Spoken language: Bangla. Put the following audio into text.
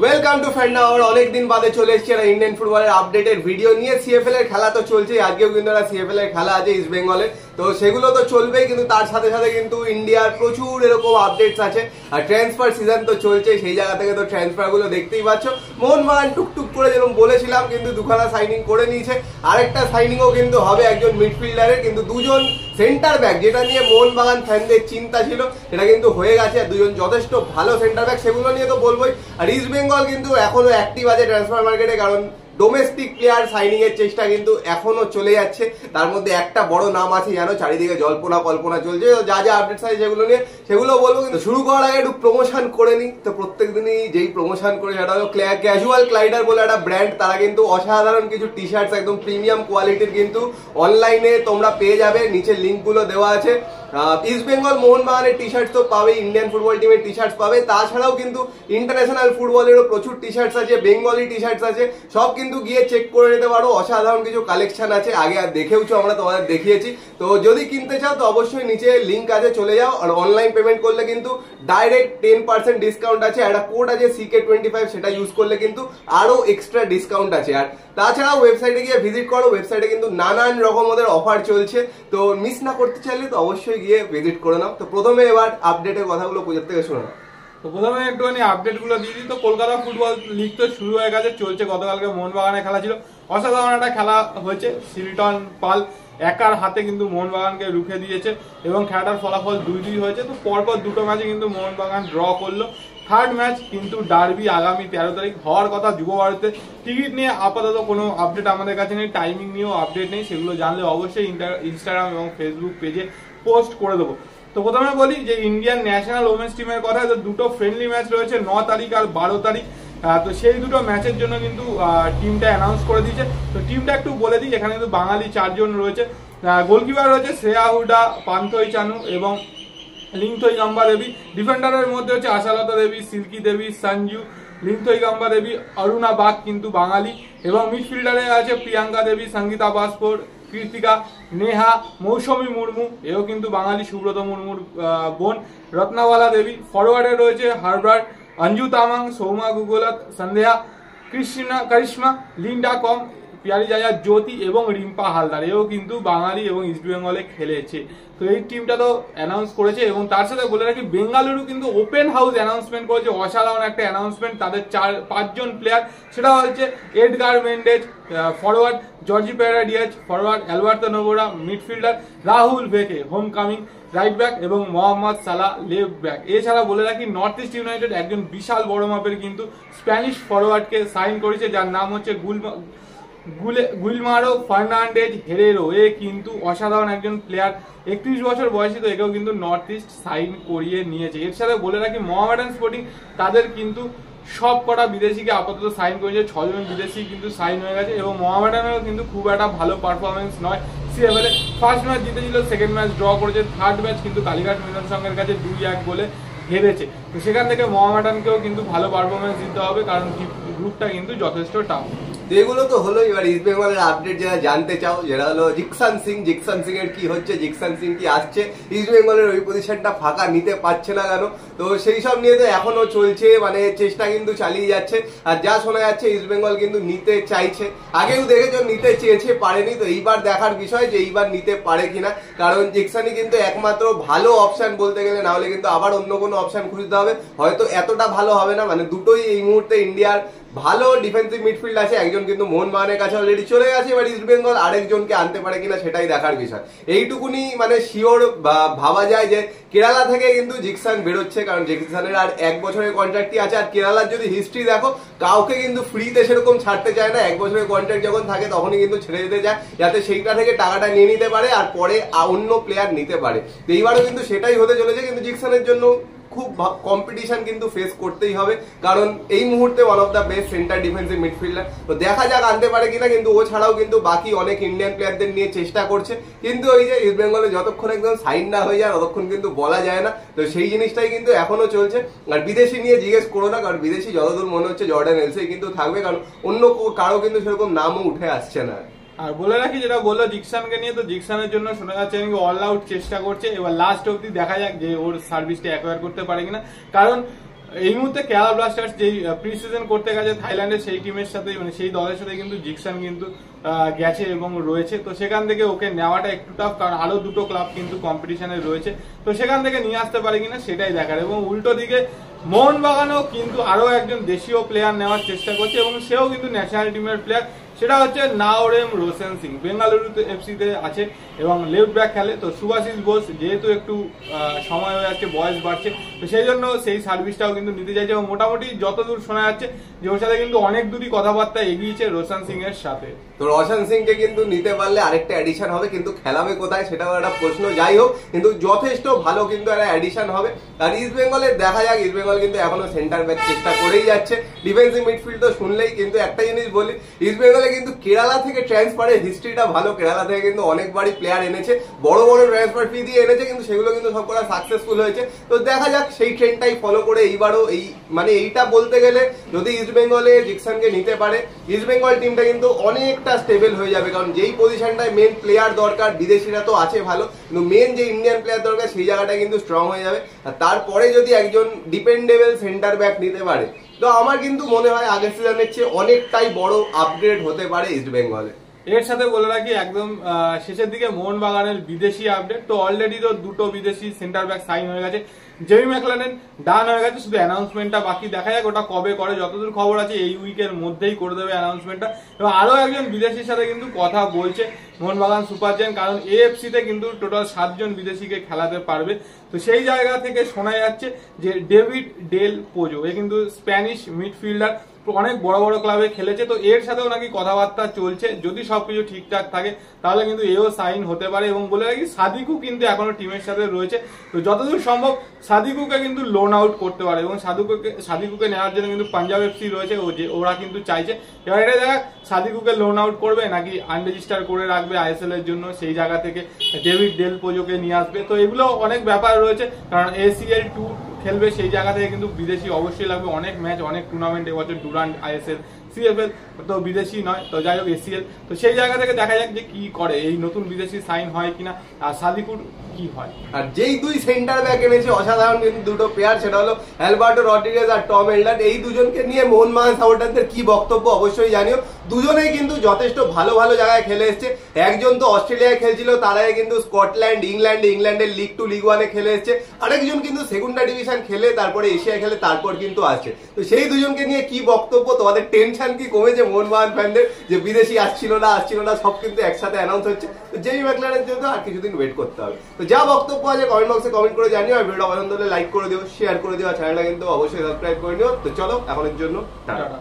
Welcome to ফ্যান্ডা। আর অনেকদিন বাদে চলে এসেছে একটা ইন্ডিয়ান ফুটবলের আপডেটের ভিডিও নিয়ে। সিএফএল এর খেলা তো চলছে, আজকেও কিন্তু একটা সিএফএল এর খেলা আছে ইস্ট বেঙ্গলে, তো সেগুলো তো চলবেই, কিন্তু তার সাথে সাথে কিন্তু ইন্ডিয়ার প্রচুর এরকম আপডেটস আছে। আর ট্রান্সফার সিজন তো চলছে, সেই জায়গা থেকে তো ট্রান্সফার গুলো দেখতেই পাচ্ছ। মোহনবাগান টুকটুক করে যেরকম বলেছিলাম কিন্তু দুখানা সাইনিং করে নিয়েছে, আরেকটা সাইনিংও কিন্তু হবে একজন মিডফিল্ডারের, কিন্তু দুজন সেন্টার ব্যাক, যেটা নিয়ে মোহনবাগান ফ্যানদের চিন্তা ছিল সেটা কিন্তু হয়ে গেছে। দুজন যথেষ্ট ভালো সেন্টার ব্যাক, সেগুলো নিয়ে তো বলবোই। আর ইস্ট বেঙ্গল কিন্তু এখনো অ্যাক্টিভ আছে ট্রান্সফার মার্কেটে, কারণ ডোমেস্টিক প্লেয়ার সাইনিং এর চেষ্টা কিন্তু এখনো চলে যাচ্ছে। তার মধ্যে একটা বড় নাম আছে, জানো, চারিদিকে জল্পনা কল্পনা চলছে, যা যা আপডেটস আছে সেগুলো নিয়ে সেগুলো বলবো। কিন্তু শুরু করার আগে একটু প্রমোশন করে নি। তো প্রত্যেক দিনই যেই প্রমোশন করে সেটা হলো ক্যাজুয়াল ক্লাইডার বলে একটা ব্র্যান্ড, তারা কিন্তু অসাধারণ কিছু টি শার্টস একদম প্রিমিয়াম কোয়ালিটির কিন্তু অনলাইনে তোমরা পেয়ে যাবে, নিচে লিঙ্ক গুলো দেওয়া আছে। ইস্ট বেঙ্গল মোহনবাগানের টি শার্টস তো পাবে, ইন্ডিয়ান ফুটবল টিমের টি শার্টস পাবে, তাছাড়াও কিন্তু ইন্টারন্যাশনাল ফুটবলেরও প্রচুর টি শার্টস আছে, বেঙ্গলি টি শার্টস আছে, সব কিন্তু গিয়ে চেক করে নিতে পারো। অসাধারণ কিছু কালেকশন আছে, আগে আর দেখেওছো, আমরা তোমাদের দেখিয়েছি। তো যদি কিনতে চাও তো অবশ্যই নিচে লিঙ্ক আছে, চলে যাও। আর অনলাইন পেমেন্ট করলে কিন্তু ডাইরেক্ট 10% ডিসকাউন্ট আছে, একটা কোড আছে CK25, সেটা ইউজ করলে কিন্তু আরো এক্সট্রা ডিসকাউন্ট আছে। আর তাছাড়াও ওয়েবসাইটে গিয়ে ভিজিট করো, ওয়েবসাইটে কিন্তু নানান রকম ওদের অফার চলছে, তো মিস না করতে চাইলে তো অবশ্যই গিয়ে ভিজিট করে নাও। তো প্রথমে এবার আপডেটের কথাগুলো পূজার থেকে শোনো। তো প্রথমে একটুখানি আপডেট গুলো দিয়ে দিই। তো কলকাতা ফুটবল লিগ তো শুরু হয়ে গেছে, চলছে। গতকালকে মোহনবাগানে খেলা ছিল, অসাধারণ একটা খেলা হয়েছে। সিলটন পাল একার হাতে কিন্তু মোহনবাগানকে রুখে দিয়েছে এবং খেলাটার ফলাফল 2-2 হয়েছে। তো পরপর দুটো ম্যাচে কিন্তু মোহনবাগান ড্র করলো। থার্ড ম্যাচ কিন্তু ডার্বি আগামী 13 তারিখ হওয়ার কথা যুব ভারতে। টিকিট নিয়ে আপাতত কোনো আপডেট আমাদের কাছে নেই, টাইমিং নিয়েও আপডেট নেই, সেগুলো জানলে অবশ্যই ইনস্টাগ্রাম এবং ফেসবুক পেজে পোস্ট করে দেবো। তো প্রথমে বলি যে ইন্ডিয়ান ন্যাশনাল ওমেন্স টিমের কথা, দুটো ফ্রেন্ডলি ম্যাচ রয়েছে 9 তারিখ আর 12 তারিখ। তো সেই দুটো ম্যাচের জন্য কিন্তু টিমটা অ্যানাউন্স করে দিয়েছে। তো টিমটা একটু বলে দিই, এখানে কিন্তু বাঙালি 4 জন রয়েছে। গোলকিপার রয়েছে শ্রেয়া হুডা, পান্থই চানু এবং লিংথই গাম্বা দেবী। ডিফেন্ডারের মধ্যে হচ্ছে আশালতা দেবী, সিল্কি দেবী, সঞ্জু, লিংথই গাম্বা দেবী, অরুণা বাগ কিন্তু বাঙালি। এবং মিডফিল্ডারে আছে প্রিয়াঙ্কা দেবী, সঙ্গীতা বাস্পোর, কৃতিকা, নেহা, মৌসুমী মুর্মু, এও কিন্তু বাঙালি, সুব্রত মুর্মুর বোন, রত্নাওয়ালা দেবী। ফরওয়ার্ডে রয়েছে হারবার্ট, অঞ্জু তামাং, সৌমা গুগলাত, সন্দেহা, করিশ্মা, লিন্ডা কম, পিয়ারি জায়া, জ্যোতি এবং রিম্পা হালদার, এও কিন্তু বাঙালি এবং ইস্ট বেঙ্গলে খেলেছে। তো এই টিমটা তো অ্যানাউন্স করেছে। এবং তার সাথে বলে রাখি, বেঙ্গালুরু কিন্তু ওপেন হাউস অ্যানাউন্সমেন্ট করেছে, অসাধারণ একটা অ্যানাউন্সমেন্ট। তাদের 5জন প্লেয়ার, সেটা হচ্ছে Edgar Mendez forward, Jorge Pereyra Diaz forward, Alberto Noguera midfielder, Rahul Bheke home coming right back এবং মোহাম্মদ সালাহ লেফট ব্যাক। এছাড়া বলে রাখি, নর্থ ইস্ট ইউনাইটেড একজন বিশাল বড় মাপের কিন্তু স্প্যানিশ ফরওয়ার্ডকে সাইন করেছে, যার নাম হচ্ছে গুইলমারো ফার্নান্ডেজ হেরেরো। এ কিন্তু অসাধারণ একজন প্লেয়ার, 31 বছর বয়সী, তো একেও কিন্তু নর্থ ইস্ট সাইন করিয়ে নিয়েছে। এর সাথে বলে রাখি, মোহামেডান স্পোর্টিং তাদের কিন্তু সব কটা বিদেশিকে আপাতত সাইন করেছে, 6 জন বিদেশি কিন্তু সাইন হয়ে গেছে। এবং মোহামেডানেরও কিন্তু খুব একটা ভালো পারফরমেন্স নয় সিএফএল এ। ফার্স্ট ম্যাচ জিতেছিল, সেকেন্ড ম্যাচ ড্র করেছে, থার্ড ম্যাচ কিন্তু কালীঘাট মিলন সংঘের কাছে 2-1 গোলে হেরেছে। তো সেখান থেকে মোহামেডানকেও কিন্তু ভালো পারফরমেন্স দিতে হবে, কারণ গ্রুপটা কিন্তু যথেষ্ট টাফ। এগুলো তো হলো। এবার ইস্ট বেঙ্গলের আপডেট যারা জানতে চাও, যেটা হলো জিকসান সিং এর কি হচ্ছে, জিকসান সিং কি আসছে, ইস্ট বেঙ্গলের ওই পজিশনটা ফাঁকা নিতে পারছে না কেন, তো সেই সব নিয়ে তো এখনো চলছে, মানে চেষ্টা কিন্তু চালিয়ে যাচ্ছে। আর যা শোনা যাচ্ছে ইস্ট বেঙ্গল কিন্তু নিতে চাইছে, আগেও দেখেছো নিতে চেয়েছে, পারেনি। তো এইবার দেখার বিষয় যে এইবার নিতে পারে কিনা, কারণ জিকসানই কিন্তু একমাত্র ভালো অপশন বলতে গেলে, না হলে কিন্তু আবার অন্য কোনো অপশন খুঁজতে হবে, হয়তো এতটা ভালো হবে না। মানে দুটোই এই মুহূর্তে ইন্ডিয়ার ভালো ডিফেন্সিভ মিডফিল্ড আছে, একজন কিন্তু মোহনবাগানের কাছে অলরেডি চলে গেছে, এবার ইস্ট বেঙ্গল আরেকজনকে আনতে পারে কিনা সেটাই দেখার বিষয়। এইটুকুনি মানে শিওর ভাবা যায় যে কেরালা থেকে কিন্তু জিকসান বেরোচ্ছে, কারণ জিকসানের আর 1 বছরের কন্ট্রাক্টই আছে। আর কেরালার যদি হিস্ট্রি দেখো, কাউকে কিন্তু ফ্রিতে সেরকম ছাড়তে চায় না, 1 বছরের কন্ট্রাক্ট যখন থাকে তখনই কিন্তু ছেড়ে যেতে চায়, যাতে সেইটা থেকে টাকাটা নিয়ে নিতে পারে আর পরে অন্য প্লেয়ার নিতে পারে। তো এইবারও কিন্তু সেটাই হতে চলেছে, কিন্তু জিকসানের জন্য খুব কম্পিটিশন কিন্তু ফেস করতেই হবে, কারণ এই মুহূর্তে one of the best centre defensive midfielder. তো দেখা যাক আনতে পারে কিনা, কিন্তু ও ছাড়াও কিন্তু বাকি অনেক ইন্ডিয়ান প্লেয়ারদের নিয়ে চেষ্টা করছে, কিন্তু ওই যে ইস্ট বেঙ্গলে যতক্ষণ একদম সাইন না হয়ে যায় ততক্ষণ কিন্তু বলা যায় না। তো সেই জিনিসটাই কিন্তু এখনো চলছে। আর বিদেশি নিয়ে জিজ্ঞেস করো না, কারণ বিদেশি যতদূর মনে হচ্ছে জর্ডান এলসেই কিন্তু থাকবে, কারণ অন্য কারো কিন্তু সেরকম নামও উঠে আসছে না। আর বলে রাখি, যেটা বললো জিকসানকে নিয়ে, তো জিকসানের জন্য শোনা যাচ্ছে নাকি অল আউট চেষ্টা করছে। এবার লাস্ট অব্দি দেখা যাক যে ওর সার্ভিসটা অ্যাকোয়ার করতে পারে কিনা, কারণ এই মুহূর্তে কেরালা ব্লাস্টার্স যেই প্রি সিজন করতে গেছে থাইল্যান্ডের সেই টিমের সাথে, মানে সেই দলের সাথে কিন্তু জিকসান কিন্তু গেছে এবং রয়েছে। তো সেখান থেকে ওকে নেওয়াটা একটু টাফ, কারণ আরো দুটো ক্লাব কিন্তু কম্পিটিশনে রয়েছে। তো সেখান থেকে নিয়ে আসতে পারে কিনা সেটাই দেখার। এবং উল্টো দিকে মোহনবাগানও কিন্তু আরো একজন দেশীয় প্লেয়ার নেওয়ার চেষ্টা করছে এবং সেও কিন্তু ন্যাশনাল টিমের প্লেয়ার, সেটা হচ্ছে নাওরেম রোশন সিং। বেঙ্গালুরু এফসিতে আছে এবং লেফট ব্যাক খেলে। তো সুভাশিস বোস যেহেতু একটু সময় হয়ে যাচ্ছে, বয়স বাড়ছে, তো সেই জন্য সেই সার্ভিসটাও কিন্তু নিতে চাইছে। এবং মোটামুটি যতদূর শোনা যাচ্ছে যে ওর সাথে কিন্তু অনেক দূরই কথাবার্তা এগিয়েছে রোশন সিং এর সাথে। তো রোশন সিংকে কিন্তু নিতে পারলে আরেকটা এডিশন হবে, কিন্তু খেলাবে কোথায় সেটাও একটা প্রশ্ন। যাই হোক, কিন্তু যথেষ্ট ভালো কিন্তু একটা এডিশন হবে। আর ইস্ট বেঙ্গলের দেখা যাক, ইস্ট বেঙ্গল কিন্তু এখনো সেন্টার ব্যাক চেষ্টা করেই যাচ্ছে। ডিফেন্সিভ মিডফিল্ড তো শুনলেই কিন্তু একটা জিনিস বলি, ইস্ট বেঙ্গলে কিন্তু কেরালা থেকে ট্রান্সফারের হিস্ট্রিটা ভালো। কেরালা থেকে কিন্তু অনেকবারই প্লেয়ার এনেছে, বড় বড় ট্রান্সফার ফি দিয়ে এনেছে, কিন্তু সেগুলো কিন্তু সবকটা সাকসেসফুল হয়েছে। তো দেখা যাক সেই ট্রেন্ডটাই ফলো করে এইবারও এইটা বলতে গেলে যদি ইস্ট বেঙ্গলে জিকসনকে নিতে পারে, ইস্ট বেঙ্গল টিমটা কিন্তু অনেকটা স্টেবল হয়ে যাবে। কারণ যেই পজিশনটায় মেন প্লেয়ার দরকার, বিদেশিরা তো আছে ভালো, কিন্তু মেন যে ইন্ডিয়ান প্লেয়ার দরকার সেই জায়গাটা কিন্তু স্ট্রং হয়ে যাবে। আর তারপরে যদি একজন ডিপেন্ডেবল সেন্টার ব্যাক নিতে পারে, তো আমার কিন্তু মনে হয় আগের সিজনের চেয়ে অনেকটাই বড় আপগ্রেড হতে পারে ইস্ট বেঙ্গলে। এর সাথে বলে রাখি একদম শেষের দিকে মোহনবাগানের বিদেশি আপডেট। তো অলরেডি তো দুটো বিদেশি সেন্টার ব্যাক সাইন হয়ে গেছে। জেমি ম্যাকলারেন ডান হয়ে গেছে, শুধু অ্যানাউন্সমেন্টটা বাকি। দেখা যাক ওটা কবে করে। যতদূর খবর আছে এই উইকের মধ্যেই করে দেবে অ্যানাউন্সমেন্টটা। এবং আরো একজন বিদেশির সাথে কিন্তু কথা বলছে মোহনবাগান সুপার জায়ান্ট, কারণ এএফসি তে কিন্তু টোটাল 7 জন বিদেশিকে খেলাতে পারবে। তো সেই জায়গা থেকে শোনা যাচ্ছে যে ডেভিড ডেল পোজো, এ কিন্তু স্প্যানিশ মিডফিল্ডার, অনেক বড় বড় ক্লাবে খেলেছে। তো এর সাথেও নাকি কথাবার্তা চলছে। যদি সবকিছু ঠিকঠাক থাকে তাহলে কিন্তু এও সাইন হতে পারে। এবং বলে রাখি সাদিকু কিন্তু এখনো টিমের সাথে রয়েছে। তো যতদূর সম্ভব সাদিকুকে কিন্তু লোন আউট করতে পারে। এবং সাদিকুকে নেওয়ার জন্য কিন্তু পাঞ্জাব এফসি রয়েছে, ওরা কিন্তু চাইছে। এবার এটা দেখা সাদিকুকে লোন আউট করবে নাকি আনরেজিস্টার করে রাখবে আইএসএল এর জন্য, সেই জায়গা থেকে ডেভিড ডেল পোজোকে নিয়ে আসবে। তো এগুলো অনেক ব্যাপার রয়েছে, কারণ ACL 2 খেলবে, সেই জায়গা থেকে কিন্তু বিদেশি অবশ্যই লাগবে। অনেক ম্যাচ, অনেক টুর্নামেন্ট এবছর ডুরান্ট, আইএসএল, CFL তো বিদেশি নয়। তো যাই হোক ACL, তো সেই জায়গা থেকে দেখা যাক যে কি করে, এই নতুন বিদেশি সাইন হয় কিনা, আর সাদিকুর কি হয়। আর যেই দুই সেন্টার ব্যাক এনেছে অসাধারণ কিন্তু দুটো প্লেয়ার, সেটা হলো অ্যালবার্টো রড্রিগেজ আর টম এল্ডার। এই দুজনকে নিয়ে মোহনবাগান সাপোর্টারদের কি বক্তব্য অবশ্যই জানিও। দুজনেই কিন্তু যথেষ্ট ভালো ভালো জায়গায় খেলে এসছে। একজন তো অস্ট্রেলিয়ায় খেলছিল, তার আগে কিন্তু স্কটল্যান্ড, ইংল্যান্ডের লিগ 2, লিগ 1-এ খেলে এসছে। আরেকজন কিন্তু সেকেন্ডা ডিভিশন খেলে, তারপরে এশিয়ায় খেলে, তারপর কিন্তু আসছে। তো সেই দুজনকে নিয়ে কি বক্তব্য, তোমাদের টেনশন কি কমেছে মোহনবাগান ফ্যানদের যে বিদেশি আসছিল না, সব কিন্তু একসাথে অ্যানাউন্স হচ্ছে। তো জেমি ম্যাকলারেনের জন্য আর কিছুদিন ওয়েট করতে হবে। তো যা বক্তব্য আছে কমেন্ট বক্সে কমেন্ট করে জানিও। আর ভিডিওটা পছন্দ হলে লাইক করে দিও, শেয়ার করে দিও, চ্যানেলটা কিন্তু অবশ্যই সাবস্ক্রাইব করে নিও। তো চলো এখনের জন্য টাটা।